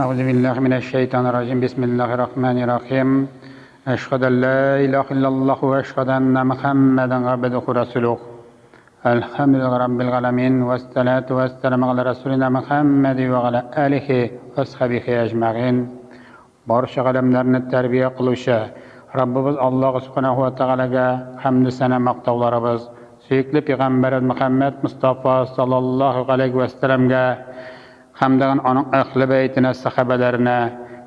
أعوذ بالله من الشيطان الرجيم بسم الله الرحمن الرحيم أشهد أن لا إله إلا الله وأشهد أن محمدا عبده ورسوله الحمد لله رب العالمين والصلاة والسلام على رسولنا محمد وعلى آله وصحبه أجمعين barcha alamlarni tarbiya qiluvchi Rabbimiz Alloh subhanahu va taolaga hamd sana maqtovlarimiz suyukli payg'ambar Muhammad Mustafa sallallohu alayhi va sallamga hamdan onun ahli baytine sahabelerine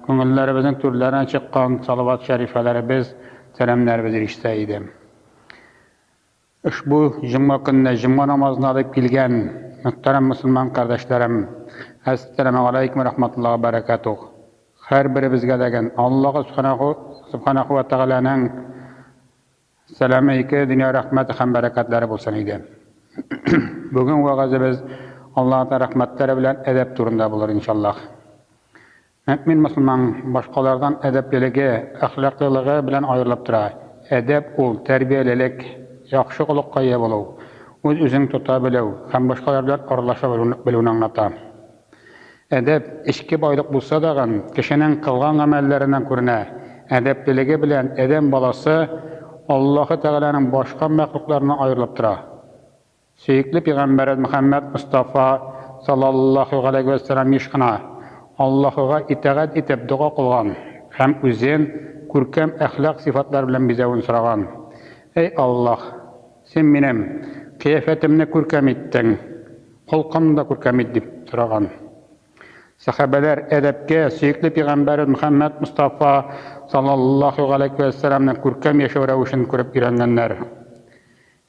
ko'ngillarımızın turlarına çıkan salavat şerifeleri biz selamlarımızı işteydi. Ushbu juma kunida juma namozini olib kelgan muhtaram musulmon qardoshlarım, assalomu alaykum va rahmatullohi va barakatuh. Har birimizga degan Alloh subhanahu va taolaning salomiki, dunyo rahmati ham barakatlari bo'lsin edi. Bugun va'zimiz Allah'ın rahmetleri bilen edep turunda bulur inşallah. Mümin Müslüman başkalardan edepliliği, ahlaklılığı bilen ayrılıp dura. Edep ol, terbiyelilik, yaxşı kılıkka ие болу, özün tuta bilew, hem başkalar bilen aralaşa bilew anlata. Edep, işki baylık bulsa dağın, kişinin kılgan amellerinden körüne, edepliliği bilen edem balası, Allah-u Teala'nın başka mahluklarına ayrılıp dura. Suyukli Peygamber Muhammed Mustafa sallallahu aleyhi ve sellem işkına Allah'a itaat etip dua kılgan hem özün көркем ahlak sıfatlar bilen bize unsuragan. Ey Allah, sen benim kıyafetimni көркем ettin, kulkımda көркем edip suragan. Sahabeler edepke suyukli Peygamber Muhammed Mustafa sallallahu aleyhi ve sellem'nin көркем yaşav ravuşunu körüp öğrengenler.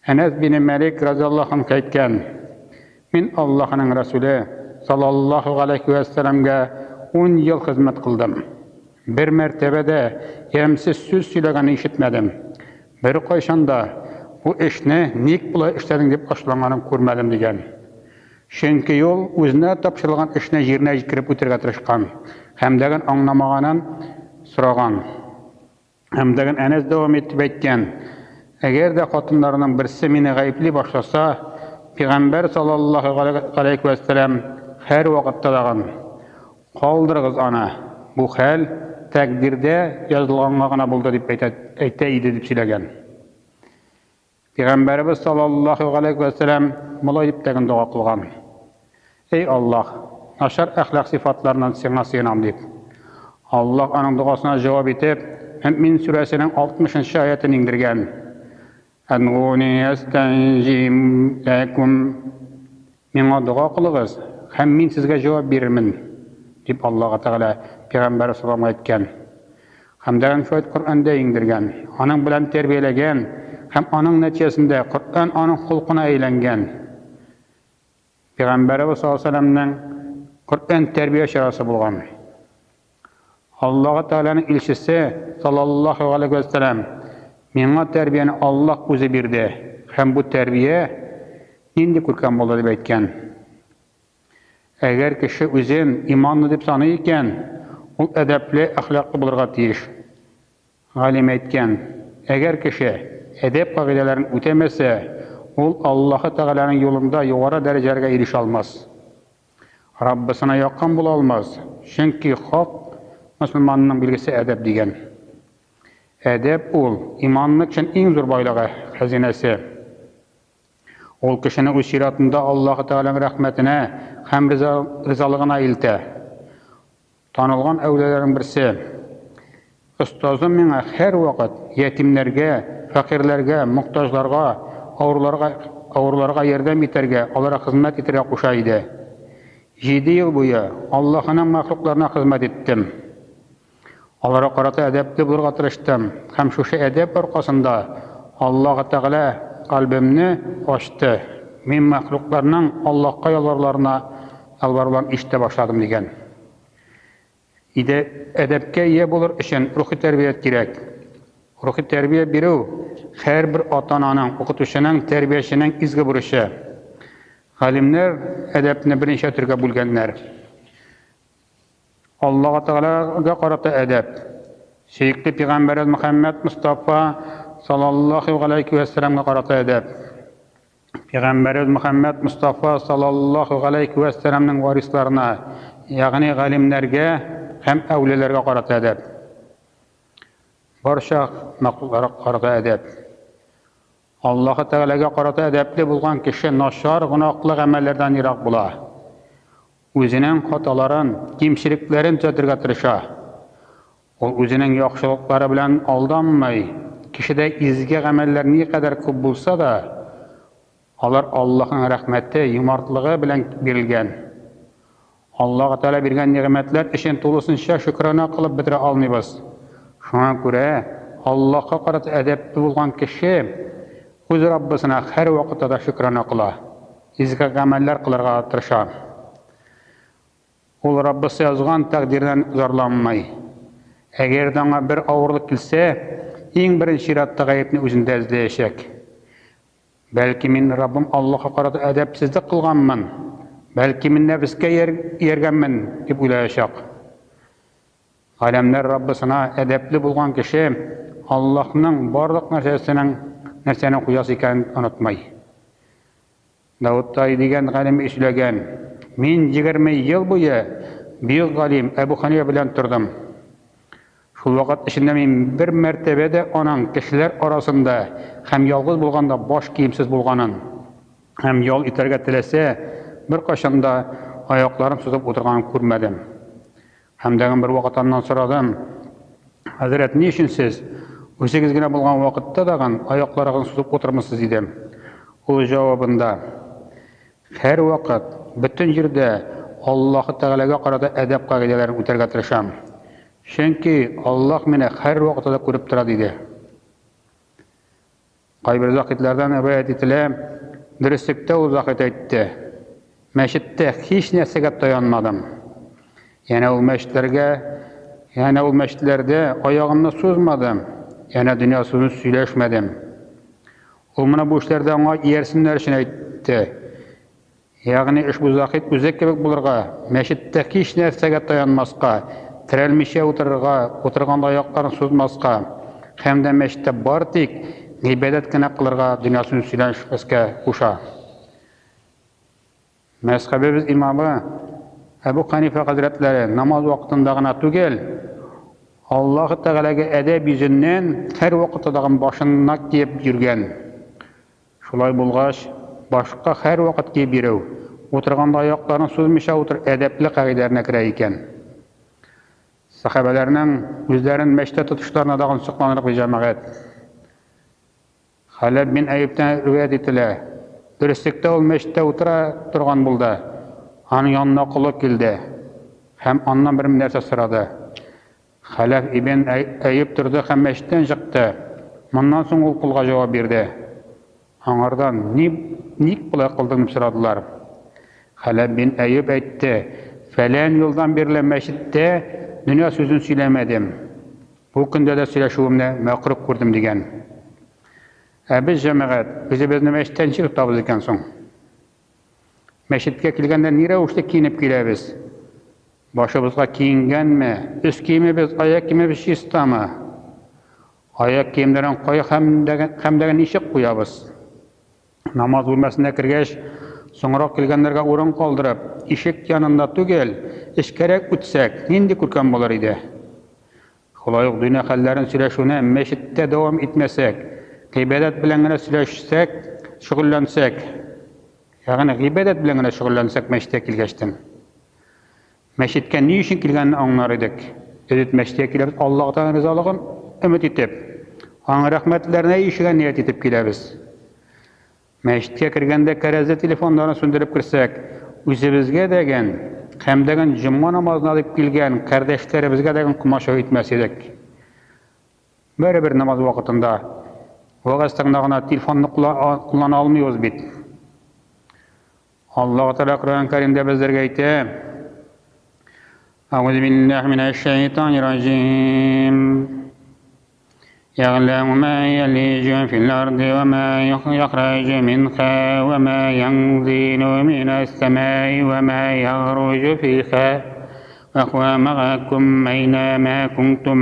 Enes bin Malik radıyallahu anh aytgan, men Allah'ın Resulü sallallahu aleyhi ve sellem'ge 10 yıl hizmet kıldım. Bir mertebede yemsiz söz söyleganı işitmedim. Bir koyşanda bu işni nik bula işledin dep aşılanganı görmedim degen. Çünkü yol özüne tapşırılgan işine yerine kirip ötürge tırışkan. Hem degen anlamaganın soragan. Hem degen Enes devam etip aytgan. Eğer de kadınlarının birisi meni gayipli başlasa, Peygamber sallallahu aleyhi ve sellem her vakitte dağın. Kaldırığız ana, bu hal takdirde yazılğanlığına buldu deyip aytaydı deyip söylegen. Peygamberimiz sallallahu aleyhi ve sellem mulay deyip dağın dua kılgan. Ey Allah, aşar ahlak sıfatlarından sana sığınam deyip. Allah onun duasına cevap etip, Mü'min suresinin 60. ayetini indirgen. Ad'uni astajib lakum. Meni dua qiling'iz, ham men sizga javob berarman deb Alloh taolo payg'ambar sollallohu alayhi aytgan. Hamdan shu Qur'onda indirgan, onun bilan tarbiyalagan, ham onun natijasida Qur'on onun xulqina aylangan. Payg'ambarimiz sollallohu alayhi vasallamning Qur'on tarbiya sharasi bo'lgan. Alloh taolaning elchisi sallallohu alayhi vasallam menga terbiyeni Allah o'zi berdi. Hem bu terbiye endi көркем bo'ldi deb aytgan. Agar kishi o'zin imonli deb sanayotgan, u adabli, axloqli bo'lirga tegish. Alim aytgan, agar kishi adab qoidalarini o'tamasa, u Alloh taolaning yo'lida yuqori darajaga erisha olmas. Rabbisine yoqqan bo'la olmas. Chunki haq musulmonning belgisi adab degan. Edep ol, imanlık için en zor baylığı, hazinesi. Ol kişinin o siratında Allah-u Teala'nın rahmetine hem rızalığına ilti. Tanılgan evlelerin birisi. Ustazım mene her vakit yetimlerge, fakirlerge, muhtaçlarga, ağırlarga yardım eterge, onlara hizmet eterge koşaydı. 7 yıl boyu Allah'ın mahluklarına hizmet ettim. Onlara qarata edepli bulurga tırıştım. Hem şu edep arkasında Allah Teala kalbimni açtı. Men mahluklarının Allah'a yalvarlarına yalvarılan işte başladım degen. Edepke ие bulur için ruhi terbiyet gerek. Ruhi terbiye biru her bir ota-onanın, okutuşunun, terbiyesinin izgi buruşu. Alimler edepni birinci türge bulgenler. Allah Teala'ga qarata edep. Suyukli Peygamber Muhammed Mustafa sallallahu aleyhi ve sellem'e qarata edep. Peygamber Muhammed Mustafa sallallahu aleyhi ve sellem'nin varislarına, yani alimlerge hem əvlilərə qarata ədəb. Barşa məxluqlara qarata ədəb. Allah-u Teala'ya qarata ədəbli bulğan kişi naşar, günahlı əməllərdən yıraq bula. Özünün xataların, kimçiliklərin düzəltməyə tırışa. O özünün yaxşılıqları bilan aldanmay, kişide izgi əməllər nə qədər көп bulsa da, onlar Allah'ın rəhməti, yumartılığı bilan verilgan. Allah-u Teala bergan nimetler için to'lisincha şükrana qilib bitira olmaymiz. Şuna göre Allah'a qarata ədəbli bulğan kişi öz Rabbisine her vaqtda şükrana qila, izgi əməllər qilirga tırışa. Ol Rabbisi yazgan takdirden zorlanmay. Eğer dana bir ağırlık kilse, en birinci şiratta gayipni özünde izleyecek. Belki min Rabbim Allah'a qarata edepsizlik kılganman, belki min nefisке yergenmen deb uylayacak. Alemler Rabbisine edepli bulgan kişi Allah'ın barlık nerseni kuyası iken unutmay. Davud Tay degan galimi işlegen, min 20 yıl boyu büyük galim Ebu Hanife bilen turdum. Şul vaqt içinde men bir mertebede onun kişiler arasında hem yalğız bulganda boş kiyimsiz bulganın, hem yol iterge tilese bir qaşanda ayaklarım suzup oturganını görmedim. Hem de bir vaqtdan soradım, Hazret ne için siz o'zingizgina bulgan vaqtda dag'an ayaklarını suzup oturmuşsuz dedim. O cevabında, her vaqt bütün yerde Allah-u Teala'ya qarata edep qaidalarini o'targa tirisham. Çünkü Allah meni her vaqtda ko'rib turadi dedi. Qaybir zaqitlardan rivayet etilen, dürüstlükte o zaqit aytdi. Meşitte hiç narsaga tayanmadım. Yani o meşitlerde ayağımla suzmadım. Yani dünya sözünü söyleşmedim. O bana bu işlerde ona yersinler için aytdi. Yani iş bu zaqit özek kebek bulurga, meşitte hiç narsaga tayanmasqa, tirelmişe oturganda ayaklarını suzmasqa, hem de meşitte bartik ibadet kılırga dünyasını söyleşmesке kuşa. Mezhebimiz imamı Ebu Hanife Hazretleri namaz vaktindagina tugel, Allah-u Teala'ya edep yüzünden her vakittagın başına kiyip yürgen. Şulay bulgaç, başka her vakit kiyip yürüv. Oturganda ayaklarını suzmışa otur edepli kaidelerine kire iken. Sahabelerinin yüzlerin meşte tutuşlarına dağın sıklanırıq bir cemaat. Halep bin Eyüp'ten rivayet etile. Dürüstlükte ol meşte otura durgan buldu. Onun yanına kulu kildi. Hem ondan bir nerse sıradı. Halep ibn Eyüp durdu hem meşten çıktı. Bundan sonra ol kulga cevap verdi. Onlardan nik bulay kıldığını sıradılar. Halep bin Eyüp etti. Falan yoldan biriyle meşitte dünya sözünü söylemedim. Bu günde de söyleşiğimde məkruk kurdum degen. Biz cemaat, bizi meşitten çıkıp tabız eken son. Meşitke kilgende nire uçta kiyinip kilebiz. Başımızga kiyingen mi? Üst kiyimi biz, ayak kiyimi biz şista mı? Ayak kiyimlerin koyu hem degen işik koyabız. Namaz bulmasına kirgeç, sonra kilgenlerge orun kaldırıp, işik yanında tügel, işkerek utsek, nindi kurkan bolar idi. Xulayıq dünya hallerin süreşine meşitte devam etmesek, gıybedet bilengine süreşsek, şügullensek, yani gıybedet bilengine şügullensek meşitte kilgeçtin. Meşitke ne için kilgenini anlar idik? Edit meşitte kilebіз Allah'tan rızalığın ümit etip, onun rahmetlerine işigen niyet etip kilebіз. Meşitke kirgende kereze telefonlarını söndürüp kirsek, özümüzge degen, hem degen cuma namazını alıp kilgen kardeşlerimizge degen kumaşa etmesidik. Böyle bir namaz vakitinde, vaqastıqnağına telefonunu kullana almıyoruz bit. Allah-u Teala Kur'an-ı Kerim'de bizlerge aytdi. Euzubillahimineşşeytanirracim. يعلم ما يلج في الأرض وما يخرج منها وما ينزل من السماء وما يخرج فيها وهو معكم أينما كنتم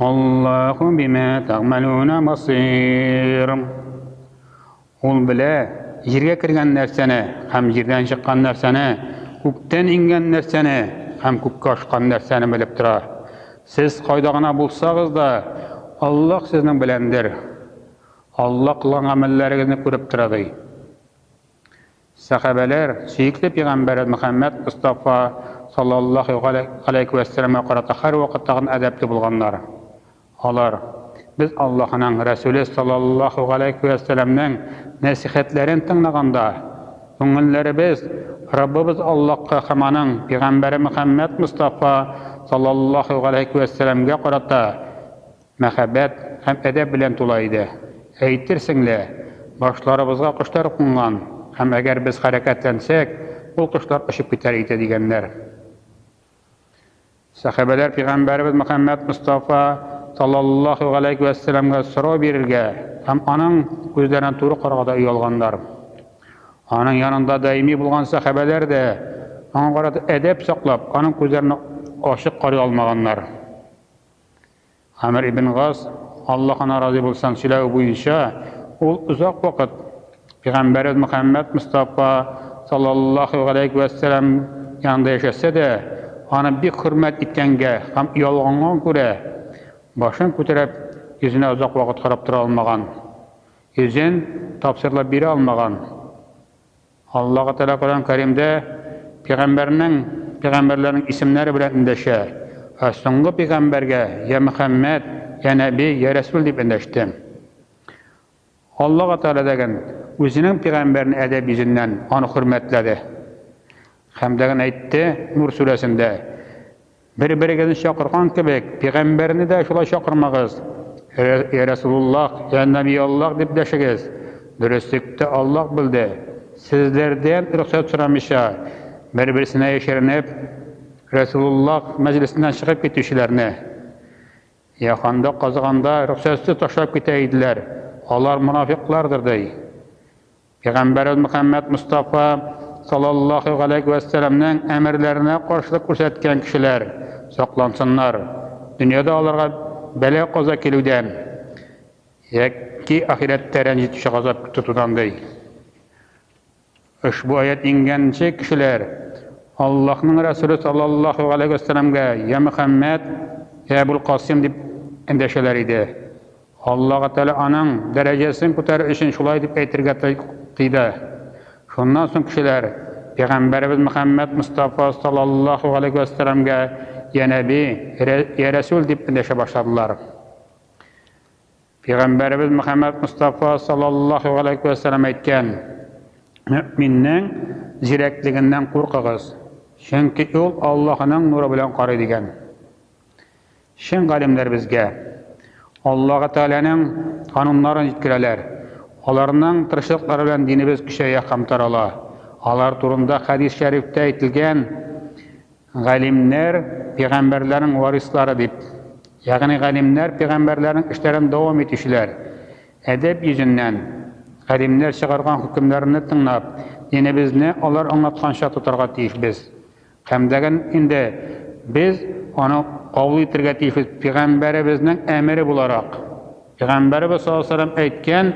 والله بما تعملون بصير. Ol bile yerge kirgen nersene, hem yerden çıkan nersene, gökten ingen nersene, һәм күккә ашкан нәрсәне белеп тора. Сез кайда гына булсагыз да, Аллаһ сезнең беләндер. Аллаһ кылган гамәлләрегезне күреп тора ди. Сахабалар, сөйкле пәйгамбәр Мөхәммәд Мустафа саллаллаху алейхи ва салламга карата һәр вакыттагы әдәпле булганнар. Алар biz Аллаһның Рәсүле саллаллаху алейхи ва салламның нәсихәтләрен тыңлаганда, күңелләребез Раббыбыз Аллаһка һәм аның пәйгамбәре Мөхәммәд Мустафа саллаллаху алейхи ва салламга карата мәхәббәт һәм әдәп белән тула иде. Әйтерсеңле, башларыбызга кошлар кунган, һәм әгәр без хәрәкәтләнсәк, ул кошлар очып китәр иде дигәннәр. Сахабалар пәйгамбәрбез Мөхәммәд Мустафа саллаллаху алейхи ва салламга сорау бирергә һәм аның күзләренә туры карарга уялганнар. Аның янында даими булган сахабалар да аңа карата әдәп саклап, аның күзләренә ачык карый алмаганнар. Амр ибн Гас Аллаһына разы булсын сөйләү буенча, ул узак вакыт Пәйгамбәрбез Мөхәммәд Мустафа саллаллаху алейхи ва саллям янында яшәсә дә, аны бик хөрмәт иткәнгә һәм ялганга күрә башын күтәреп, йөзенә узак вакыт карап тора алмаган. Йөзен тапсырлап бирә алмаган. Аллаһ Тәала Коръән Кәримдә пәйгамбәрләрнең исемнәре белән эндәшә. Соңгы пәйгамбәргә я Мөхәммәд, я Нәби, я Рәсүл дип эндәште. Аллаһ Тәала дигән үзенең пәйгамбәрен әдәп йөзеннән аны хөрмәтләде. Һәм дигән әйтте Нур сүрәсендә: бер-берегезне чакырган кебек, пәйгамбәрне дә шулай чакырмагыз. Я Рәсулуллаһ, я Нәби Аллаһ дип дәшегез. Дөреслекте Аллаһ белде. Сезләрдән рөхсәт сорамыйча, бер-берсенә яшеренеп, Рәсулуллаһ мәҗлесеннән чыгып китүчеләрне, яханда казыганда рөхсәтсез ташлап китә иделәр. Алар мунафиклардыр ди. Пәйгамбәрбез Мөхәммәд Мустафа саллаллаху алейхи ва салламның әмерләренә каршылык күрсәткән кешеләр саклансыннар. Дөньяда аларга бәла каза килүдән яки ахирәттә рәнҗетүче газап тотудан ди. Ушбу аят ингәнче кешеләр Аллаһның Рәсүле саллаллаху алейхи ва салламга я Мөхәммәд, я Абул Касим дип эндәшәләр иде. Аллаһ Тәала аның дәрәҗәсен күтәрү өчен шулай дип әйтергә тыйды. Шуннан соң кешеләр Пәйгамбәрбез Мөхәммәд Мустафа саллаллаху алейхи ва салламга я Нәби, я Рәсүл дип эндәшә башладылар. Пәйгамбәрбез Мөхәммәд Мустафа саллаллаху алейхи ва саллям әйткән: "Мөэминнең зирәклегеннән куркыгыз, чөнки ул Аллаһның нуры белән карый" дигән. Шин галимнәр безгә Аллаһ Тәаланың кануннарын җиткерәләр. Аларның тырышлыклары белән динебез көчәя һәм тарала. Алар турында хадис шәрифтә әйтелгән галимнәр пәйгамбәрләрнең варислары дип. Ягъни галимнәр пәйгамбәрләрнең эшләрен дәвам итүчеләр. Әдәп йөзеннән галимнәр чыгарган хөкемнәрне тыңлап, динебезне алар аңлатканча тотарга тиешбез. Һәм дәгән инде без аны кабул итәргә тиешбез пәйгамбәребезнең әмере буларак. Пәйгамбәрбез саллаллаху алейхи ва саллям әйткән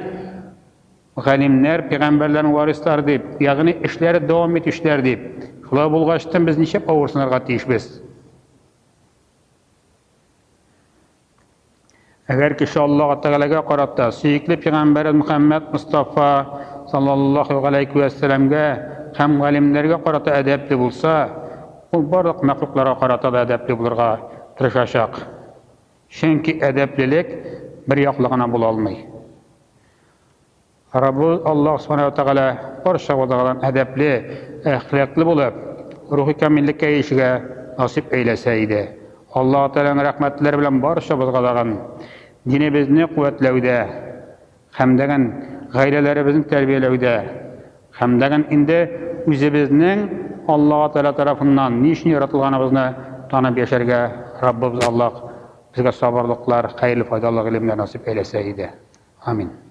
галимнәр пәйгамбәрләрнең варислары дип, ягъни эшләре дәвам итүчеләр дип. Шулай булгачтан без ничек авырсынырга тиешбез? Әгәр кеше Аллаһ Тәгаләгә карата сөйкле пәйгамбәр Мөхәммәд Мустафа саллаллаху алейхи ва салламга һәм галимнәргә карата әдәпле булса, ул барлык мәхлукларга карата да әдәпле булырга тырышачак. Чөнки әдәплелек бер яклы гына була алмый. Раббы Аллаһ Субханаһу ва Тәгалә барча вадаган әдәпле, әхлаклы булып, рухи камиллеккә яшәргә насип әйләсә иде. Аллаһ Тәгаләнең рәхмәтләре белән барчабызга даган динебезне куәтләүдә, һәм дәгән гаиләләребезне тәрбияләүдә, һәм дәгән инде үзебезнең Аллаһ Тәгалә тарафыннан ни өчен яратылганыбызны танып яшәргә Раббыбыз Аллаһ безгә сабырлыклар, хәйрле, файдалы гыйлемнәр насип әйләсә иде. Амин.